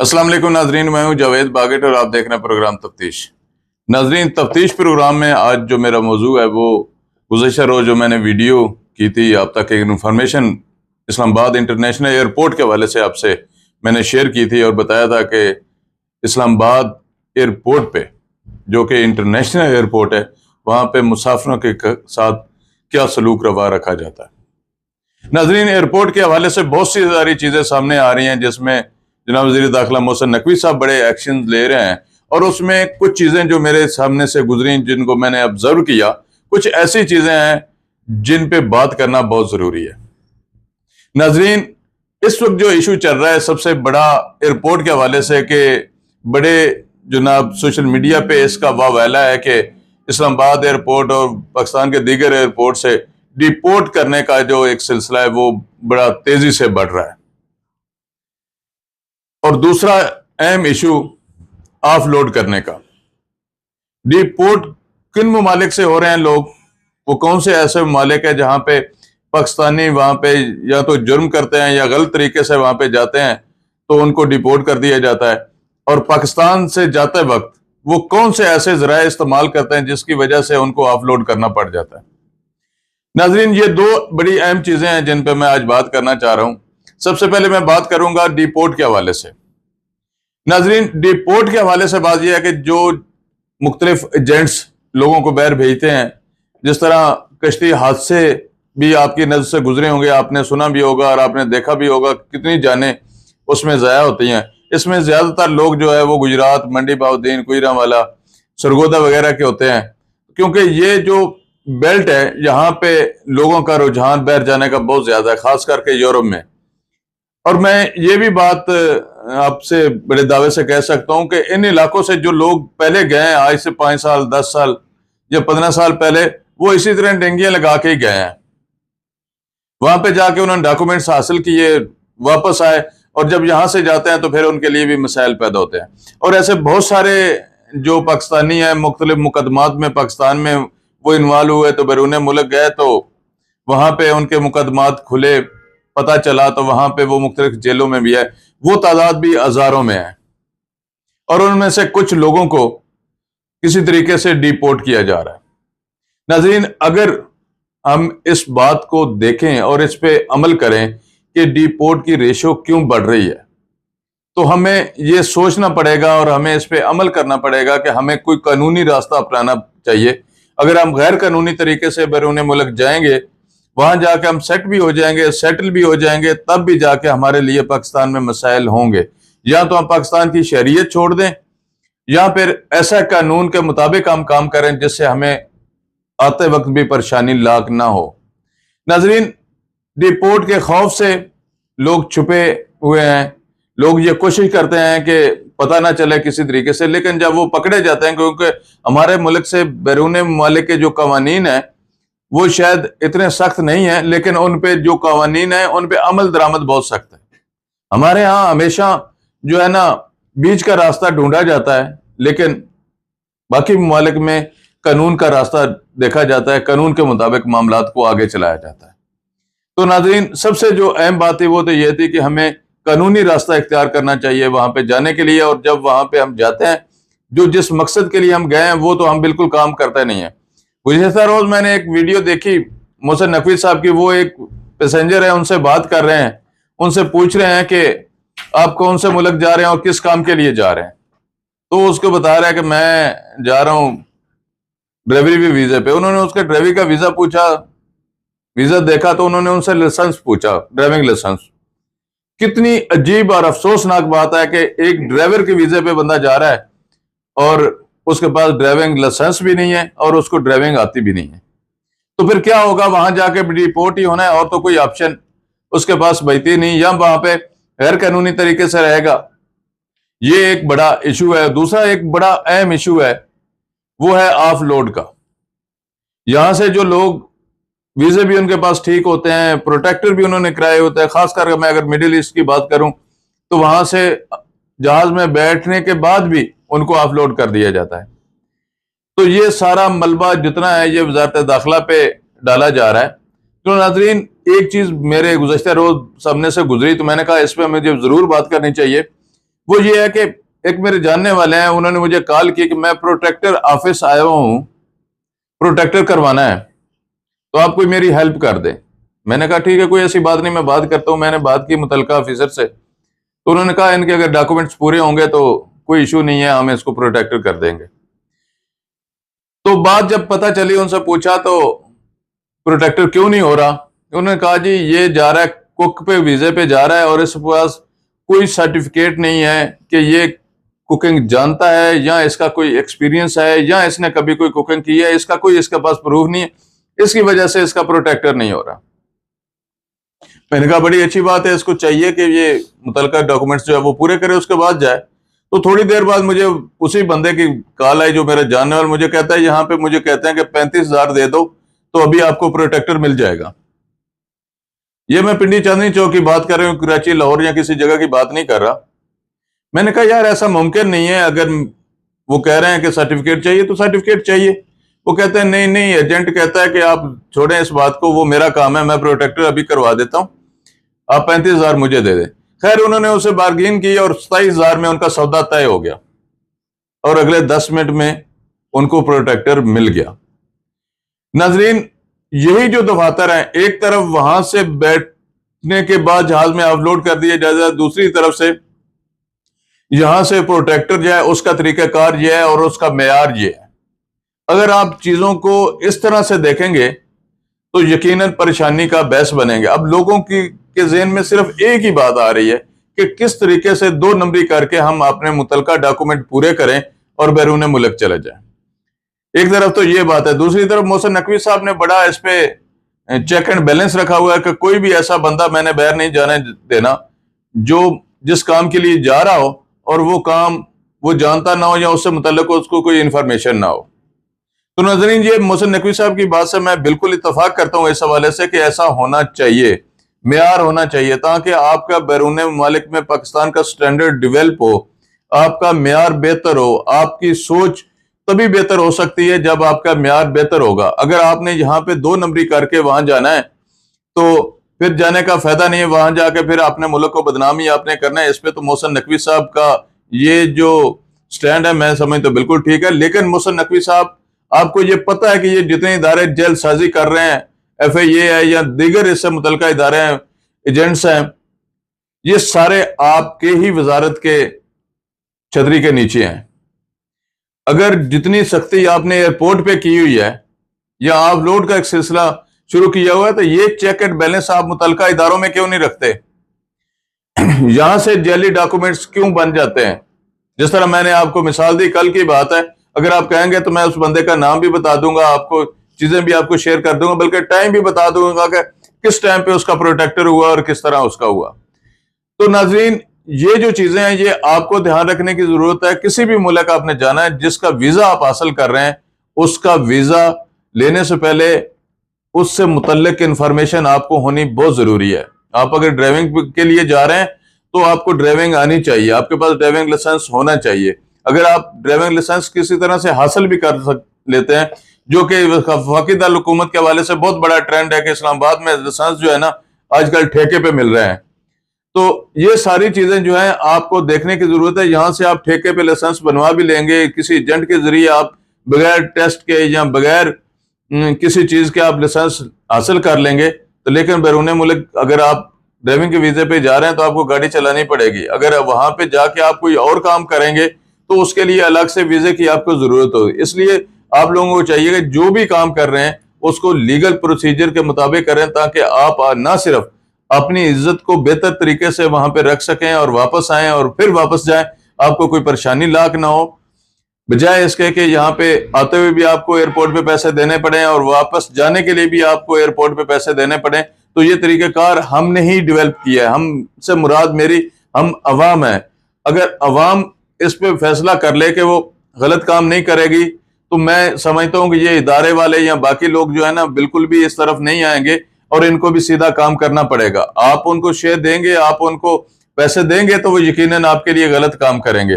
अस्सलाम वालेकुम नाजरीन, मैं हूं जावेद बागेट और आप देख रहे हैं प्रोग्राम तफ्तीश। नाजरीन, तफ्तीश प्रोग्राम में आज जो मेरा मौजू है वो गुज़श्ता रोज़ जो मैंने वीडियो की थी आप तक एक इन्फॉर्मेशन इस्लामाबाद इंटरनेशनल एयरपोर्ट के हवाले से आपसे मैंने शेयर की थी और बताया था कि इस्लामाबाद एयरपोर्ट पे जो कि इंटरनेशनल एयरपोर्ट है वहाँ पे मुसाफिरों के साथ क्या सलूक रवा रखा जाता है। नाजरीन, एयरपोर्ट के हवाले से बहुत सी सारी चीज़ें सामने आ रही हैं जिसमें जनाब वज़ीर दाखिला मोहसिन नकवी साहब बड़े एक्शन ले रहे हैं और उसमें कुछ चीज़ें जो मेरे सामने से गुजरी जिनको मैंने ऑब्जर्व किया, कुछ ऐसी चीज़ें हैं जिन पे बात करना बहुत ज़रूरी है। नाजरीन, इस वक्त जो इशू चल रहा है सबसे बड़ा एयरपोर्ट के हवाले से कि बड़े जनाब सोशल मीडिया पे इसका वावैला है कि इस्लामाबाद एयरपोर्ट और पाकिस्तान के दीगर एयरपोर्ट से डिपोर्ट करने का जो एक सिलसिला है वो बड़ा तेजी से बढ़ रहा है। और दूसरा अहम इशू ऑफलोड करने का। डिपोर्ट किन ममालिक से हो रहे हैं लोग, वो कौन से ऐसे ममालिक है जहां पे पाकिस्तानी वहां पे या तो जुर्म करते हैं या गलत तरीके से वहां पे जाते हैं तो उनको डिपोर्ट कर दिया जाता है, और पाकिस्तान से जाते वक्त वो कौन से ऐसे जराए इस्तेमाल करते हैं जिसकी वजह से उनको ऑफलोड करना पड़ जाता है। नाजरीन, ये दो बड़ी अहम चीजें हैं जिन पे मैं आज बात करना चाह रहा हूं। सबसे पहले मैं बात करूंगा डिपोर्ट के हवाले से। नाजरीन, डिपोर्ट के हवाले से बात यह है कि जो मुख्तलिफ एजेंट्स लोगों को बाहर भेजते हैं, जिस तरह कश्ती हादसे भी आपकी नजर से गुजरे होंगे, आपने सुना भी होगा और आपने देखा भी होगा कितनी जानें उसमें ज़ाया होती हैं। इसमें ज़्यादातर लोग जो है वो गुजरात, मंडी बहाउद्दीन, गुजरांवाला, सरगोदा वगैरह के होते हैं, क्योंकि ये जो बेल्ट है यहाँ पे लोगों का रुझान बाहर जाने का बहुत ज़्यादा है, खास करके यूरोप में। और मैं ये भी बात आपसे बड़े दावे से कह सकता हूं कि इन इलाकों से जो लोग पहले गए हैं, आज से 5 साल, 10 साल या 15 साल पहले, वो इसी तरह डेंगियां लगा के ही गए हैं। वहां पे जाके उन्होंने डॉक्यूमेंट्स हासिल किए, वापस आए, और जब यहां से जाते हैं तो फिर उनके लिए भी मसाइल पैदा होते हैं। और ऐसे बहुत सारे जो पाकिस्तानी हैं मुख्तलिफ मुकदमात में पाकिस्तान में वो इन्वॉल्व हुए, तो बैरून मुल्क गए तो वहां पे उनके मुकदमात खुले, पता चला तो वहां पे वो मुख्तलिफ जेलों में भी है, वो तादाद भी हजारों में है, और उनमें से कुछ लोगों को किसी तरीके से डिपोर्ट किया जा रहा है। नाज़रीन, अगर हम इस बात को देखें और इस पे अमल करें कि डिपोर्ट की रेशो क्यों बढ़ रही है, तो हमें ये सोचना पड़ेगा और हमें इस पे अमल करना पड़ेगा कि हमें कोई कानूनी रास्ता अपनाना चाहिए। अगर हम गैर कानूनी तरीके से बैरून मुल्क जाएंगे, वहां जाके हम सेट भी हो जाएंगे, सेटल भी हो जाएंगे, तब भी जाके हमारे लिए पाकिस्तान में मसाइल होंगे। या तो हम पाकिस्तान की शरीयत छोड़ दें या फिर ऐसा कानून के मुताबिक हम काम करें जिससे हमें आते वक्त भी परेशानी लाक ना हो। नाजरीन, डिपोर्ट के खौफ से लोग छुपे हुए हैं, लोग ये कोशिश करते हैं कि पता ना चले किसी तरीके से, लेकिन जब वो पकड़े जाते हैं, क्योंकि हमारे मुल्क से बैरून ममालिक के जो कवानीन है वो शायद इतने सख्त नहीं है, लेकिन उन पे जो कवानीन है उन पे अमल दरामद बहुत सख्त है। हमारे यहाँ हमेशा जो है ना बीच का रास्ता ढूंढा जाता है, लेकिन बाकी ममालिक में कानून का रास्ता देखा जाता है, कानून के मुताबिक मामलात को आगे चलाया जाता है। तो नाज़रीन, सबसे जो अहम बात थी वो तो ये थी कि हमें कानूनी रास्ता इख्तियार करना चाहिए वहां पे जाने के लिए, और जब वहां पे हम जाते हैं जो जिस मकसद के लिए हम गए हैं वो तो हम बिल्कुल काम करते नहीं है। गुज़श्ता रोज मैंने एक वीडियो देखी मोहसिन नकवी साहब की, वो एक पैसेंजर है, उनसे बात कर रहे हैं, उनसे पूछ रहे हैं कि आप कौन से मुल्क जा रहे हैं और किस काम के लिए जा रहे हैं। तो उसको बता रहा है कि मैं जा रहा हूं ड्राइवरी वीजा पे। उन्होंने उसके ड्राइवरी का वीजा पूछा, वीजा देखा तो उन्होंने उनसे लाइसेंस पूछा, ड्राइविंग लाइसेंस। कितनी अजीब और अफसोसनाक बात है कि एक ड्राइवर के वीजे पे बंदा जा रहा है और उसके पास ड्राइविंग लाइसेंस भी नहीं है और उसको ड्राइविंग आती भी नहीं है। तो फिर क्या होगा, वहां जाके डिपोर्ट ही होना है और तो कोई ऑप्शन उसके पास बचती नहीं, या वहां पे गैर कानूनी तरीके से रहेगा। ये एक बड़ा इशू है। दूसरा एक बड़ा अहम इशू है वो है ऑफलोड का। यहां से जो लोग वीजे भी उनके पास ठीक होते हैं, प्रोटेक्टर भी उन्होंने कराए होते हैं, खासकर मैं अगर मिडिल ईस्ट की बात करूं तो वहां से जहाज में बैठने के बाद भी उनको ऑफलोड कर दिया जाता है। तो ये सारा मलबा जितना है ये वजारत दाखिला पे डाला जा रहा है। तो नाजरीन, एक चीज मेरे गुज़श्ता रोज सामने से गुजरी तो मैंने कहा इस पर मुझे जरूर बात करनी चाहिए। वो ये है कि एक मेरे जानने वाले हैं, उन्होंने मुझे कॉल की कि मैं प्रोटेक्टर ऑफिस आया हूं, प्रोटेक्टर करवाना है, तो आप कोई मेरी हेल्प कर दें। मैंने कहा ठीक है, कोई ऐसी बात नहीं, मैं बात करता हूं। मैंने बात की मुतलका ऑफिसर से, तो उन्होंने कहा इनके अगर डॉक्यूमेंट्स पूरे होंगे तो कोई इशू नहीं है, हम इसको प्रोटेक्टर कर देंगे। तो बात जब पता चली, उनसे पूछा तो प्रोटेक्टर क्यों नहीं हो रहा, उन्होंने कहा जी ये जा रहा है कुक पे, वीजे पे जा रहा है और इसके पास कोई सर्टिफिकेट नहीं है कि ये कुकिंग जानता है या इसका कोई एक्सपीरियंस है या इसने कभी कोई कुकिंग की है, इसका कोई इसके पास प्रूफ नहीं है, इसकी वजह से इसका प्रोटेक्टर नहीं हो रहा। मैंने कहा बड़ी अच्छी बात है, इसको चाहिए कि ये मुतलका डॉक्यूमेंट्स जो है वो पूरे करे, उसके बाद जाए। तो थोड़ी देर बाद मुझे उसी बंदे की कॉल आई जो मेरा जानने वाला, मुझे कहता है यहाँ पे मुझे कहते हैं कि 35,000 दे दो तो अभी आपको प्रोटेक्टर मिल जाएगा। ये मैं पिंडी चांदनी चौक की बात कर रहा हूँ, कराची लाहौर या किसी जगह की बात नहीं कर रहा। मैंने कहा यार ऐसा मुमकिन नहीं है, अगर वो कह रहे हैं कि सर्टिफिकेट चाहिए तो सर्टिफिकेट चाहिए। वो कहते हैं नहीं नहीं, एजेंट कहता है कि आप छोड़ें इस बात को, वो मेरा काम है, मैं प्रोटेक्टर अभी करवा देता हूँ, आप 35,000 मुझे दे दें। खैर उन्होंने उसे बार्गेन की और 27,000 में उनका सौदा तय हो गया और अगले 10 मिनट में उनको प्रोटेक्टर मिल गया। नाजरीन, यही जो दफातर है, एक तरफ वहां से बैठने के बाद जहाज में अपलोड कर दिया जाए, दूसरी तरफ से यहां से प्रोटेक्टर जो है उसका तरीकाकार ये है और उसका मेयार ये है। अगर आप चीजों को इस तरह से देखेंगे तो यकीनन परेशानी का बहस बनेंगे। अब लोगों की के ज़हन में सिर्फ एक ही बात आ रही है कि किस तरीके से 2 नंबरी करके हम अपने मुतलका डॉक्यूमेंट पूरे करें और बैरून मुल्क चले जाएं। एक तरफ तो ये बात है, दूसरी तरफ मोहसिन नकवी साहब ने बड़ा इस पे चेक एंड बैलेंस रखा हुआ है कि कोई भी ऐसा बंदा मैंने बाहर नहीं जाने देना जो जिस काम के लिए जा रहा हो और वो काम वो जानता ना हो या उससे मुतल्लिक उसको कोई इंफॉर्मेशन ना हो। तो नाज़रीन, ये मोहसिन नकवी साहब की बात से मैं बिल्कुल इत्तफाक करता हूँ इस हवाले से कि ऐसा होना चाहिए, मेयार होना चाहिए, ताकि आपका बैरून ममालिक में पाकिस्तान का स्टैंडर्ड डेवलप हो, आपका मेयार बेहतर हो। आपकी सोच तभी बेहतर हो सकती है जब आपका मेयार बेहतर होगा। अगर आपने यहाँ पे 2 नंबरी करके वहां जाना है तो फिर जाने का फायदा नहीं है, वहां जाके फिर अपने मुल्क को बदनामी आपने करना है। इस पे तो मोहसिन नकवी साहब का ये जो स्टैंड है मैं समझता हूं बिल्कुल ठीक है, लेकिन मोहसिन नकवी साहब, आपको ये पता है कि ये जितने इदारे जेलसाजी कर रहे हैं, FIA है या दीगर इससे मुतल्लिका इदारे हैं, एजेंट्स हैं, ये सारे आपके ही वजारत के छतरी के नीचे हैं। अगर जितनी सख्ती आपने एयरपोर्ट पे की हुई है या आप लोड का एक सिलसिला शुरू किया हुआ है, तो ये चेक एंड बैलेंस आप मुतल्लिका इदारों में क्यों नहीं रखते? यहां से जेली डॉक्यूमेंट्स क्यों बन जाते हैं? जिस तरह मैंने आपको मिसाल दी, कल की बात है, अगर आप कहेंगे तो मैं उस बंदे का नाम भी बता दूंगा, आपको चीजें भी आपको शेयर कर दूंगा, बल्कि टाइम भी बता दूंगा कि किस टाइम पे उसका प्रोटेक्टर हुआ और किस तरह उसका हुआ। तो नाजरीन, ये जो चीजें हैं ये आपको ध्यान रखने की जरूरत है। किसी भी मुल्क आपने जाना है, जिसका वीजा आप हासिल कर रहे हैं, उसका वीजा लेने से पहले उससे मुतल्लिक इंफॉर्मेशन आपको होनी बहुत जरूरी है। आप अगर ड्राइविंग के लिए जा रहे हैं तो आपको ड्राइविंग आनी चाहिए, आपके पास ड्राइविंग लाइसेंस होना चाहिए। अगर आप ड्राइविंग लाइसेंस किसी तरह से हासिल भी कर लेते हैं, जो कि वफाकी दारुल हुकूमत के हवाले से बहुत बड़ा ट्रेंड है कि इस्लामाबाद में लाइसेंस जो है ना आजकल ठेके पे मिल रहे हैं, तो ये सारी चीजें जो है आपको देखने की जरूरत है। यहां से आप ठेके पे लाइसेंस बनवा भी लेंगे, किसी एजेंट के जरिए आप बगैर टेस्ट के या बगैर किसी चीज के आप लाइसेंस हासिल कर लेंगे, तो लेकिन बैरून मुल्क अगर आप ड्राइविंग के वीजे पे जा रहे हैं तो आपको गाड़ी चलानी पड़ेगी। अगर वहां पे जाके आप कोई और काम करेंगे तो उसके लिए अलग से वीजे की आपको जरूरत होगी। इसलिए आप लोगों को चाहिए कि जो भी काम कर रहे हैं उसको लीगल प्रोसीजर के मुताबिक करें, ताकि आप ना सिर्फ अपनी इज्जत को बेहतर तरीके से वहां पे रख सकें और वापस आए और फिर वापस जाएं, आपको कोई परेशानी लाक ना हो, बजाय इसके कि यहाँ पे आते हुए भी आपको एयरपोर्ट पे पैसे देने पड़े और वापस जाने के लिए भी आपको एयरपोर्ट पे पैसे देने पड़े। तो ये तरीकेकार हमने ही डेवलप किया है। हमसे मुराद हम अवाम है। अगर अवाम इस पे फैसला कर ले कि वो गलत काम नहीं करेगी, तो मैं समझता हूँ कि ये इदारे वाले या बाकी लोग जो है ना बिल्कुल भी इस तरफ नहीं आएंगे और इनको भी सीधा काम करना पड़ेगा। आप उनको शेयर देंगे, आप उनको पैसे देंगे तो वो यकीनन आपके लिए गलत काम करेंगे।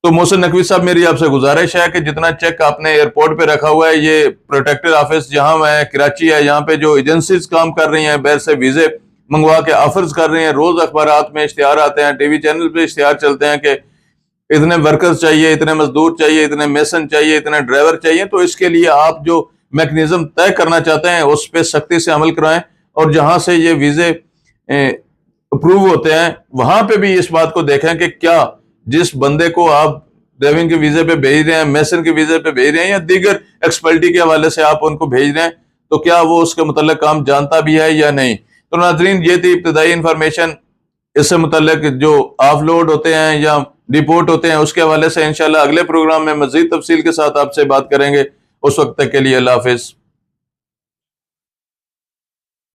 तो मोहसिन नकवी साहब, मेरी आपसे गुजारिश है कि जितना चेक आपने एयरपोर्ट पे रखा हुआ है, ये प्रोटेक्टर ऑफिस जहां है कराची है, यहाँ पे जो एजेंसीज काम कर रही हैं बैर से वीजे, मंगवा के ऑफर्स कर रहे हैं। रोज अखबारात में इश्तिहार आते हैं, टीवी चैनल पे इश्तिहार चलते हैं कि इतने वर्कर्स चाहिए, इतने मजदूर चाहिए, इतने मेसन चाहिए, इतने ड्राइवर चाहिए। तो इसके लिए आप जो मैकेनिज्म तय करना चाहते हैं उस पर सख्ती से अमल कराएं, और जहां से ये वीजे अप्रूव होते हैं वहां पे भी इस बात को देखें कि क्या जिस बंदे को आप ड्राइविंग के वीजे पे भेज रहे हैं, मेसन के वीजे पे भेज रहे हैं, या दीगर एक्सपर्टी के हवाले से आप उनको भेज रहे हैं, तो क्या वो उसके मुतल्लिक काम जानता भी है या नहीं। तो नाज़रीन, ये थी इब्तदाई इंफॉर्मेशन। इससे मुतल्लिक जो ऑफलोड होते हैं या डिपोर्ट होते हैं उसके हवाले से इंशाल्लाह अगले प्रोग्राम में मजीद तफसील के साथ आपसे बात करेंगे। उस वक्त तक के लिए अल्लाह हाफिज।